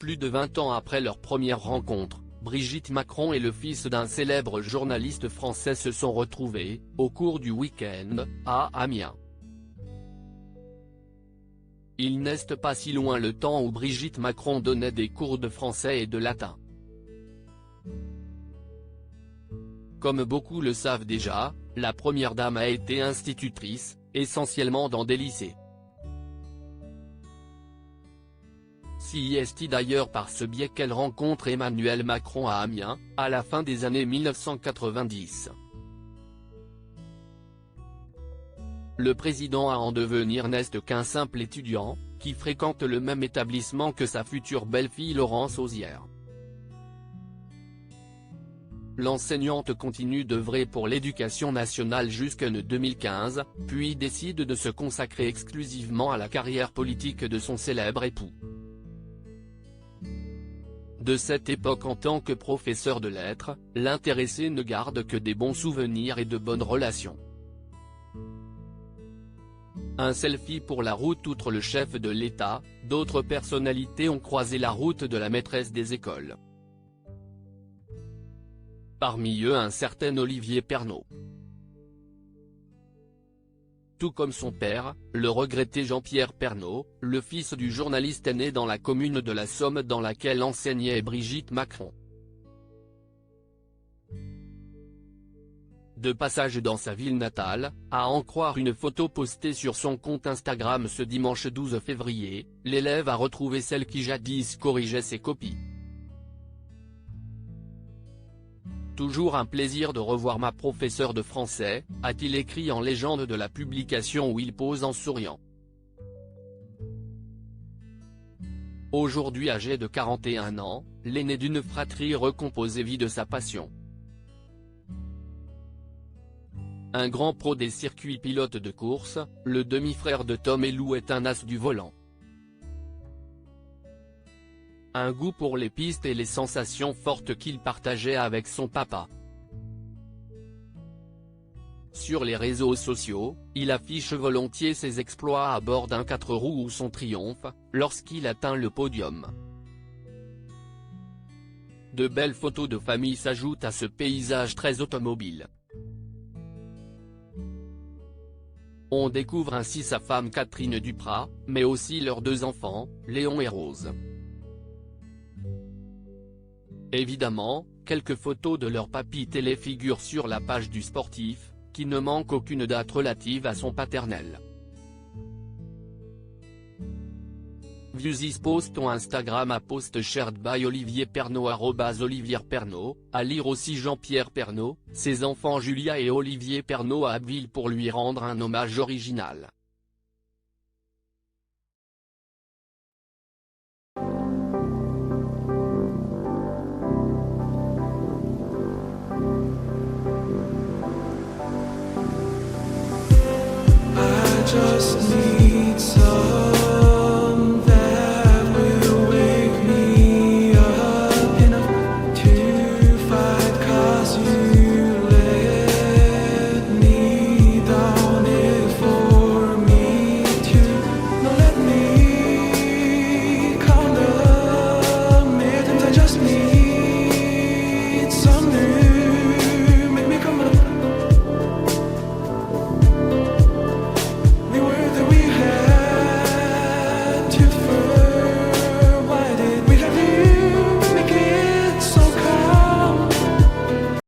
Plus de 20 ans après leur première rencontre, Brigitte Macron et le fils d'un célèbre journaliste français se sont retrouvés, au cours du week-end, à Amiens. Il n'est pas si loin le temps où Brigitte Macron donnait des cours de français et de latin. Comme beaucoup le savent déjà, la première dame a été institutrice, essentiellement dans des lycées. C'est d'ailleurs par ce biais qu'elle rencontre Emmanuel Macron à Amiens, à la fin des années 1990. Le président à en devenir n'est qu'un simple étudiant, qui fréquente le même établissement que sa future belle-fille Laurence Auzière. L'enseignante continue d'œuvrer pour l'éducation nationale jusqu'en 2015, puis décide de se consacrer exclusivement à la carrière politique de son célèbre époux. De cette époque en tant que professeur de lettres, l'intéressé ne garde que des bons souvenirs et de bonnes relations. Un selfie pour la route. Outre le chef de l'État, d'autres personnalités ont croisé la route de la maîtresse des écoles. Parmi eux un certain Olivier Pernaut. Tout comme son père, le regretté Jean-Pierre Pernaut, le fils du journaliste est né dans la commune de la Somme dans laquelle enseignait Brigitte Macron. De passage dans sa ville natale, à en croire une photo postée sur son compte Instagram ce dimanche 12 février, l'élève a retrouvé celle qui jadis corrigeait ses copies. Toujours un plaisir de revoir ma professeure de français, a-t-il écrit en légende de la publication où il pose en souriant. Aujourd'hui âgé de 41 ans, l'aîné d'une fratrie recomposée vit de sa passion. Un grand pro des circuits pilote de course, le demi-frère de Tom et Lou est un as du volant. Un goût pour les pistes et les sensations fortes qu'il partageait avec son papa. Sur les réseaux sociaux, il affiche volontiers ses exploits à bord d'un 4 roues ou son triomphe, lorsqu'il atteint le podium. De belles photos de famille s'ajoutent à ce paysage très automobile. On découvre ainsi sa femme Catherine Duprat, mais aussi leurs deux enfants, Léon et Rose. Évidemment, quelques photos de leur papy télé figurent sur la page du sportif, qui ne manque aucune date relative à son paternel. Viewsis post on Instagram à post shared by Olivier Pernaut @Olivier Pernaut, à lire aussi Jean-Pierre Pernaut, ses enfants Julia et Olivier Pernaut à Abbeville pour lui rendre un hommage original. Just need some that will wake me up enough to fight, 'cause you let me down it for me to not let me count the minutes. I just need some new, make me come up. We were that we had to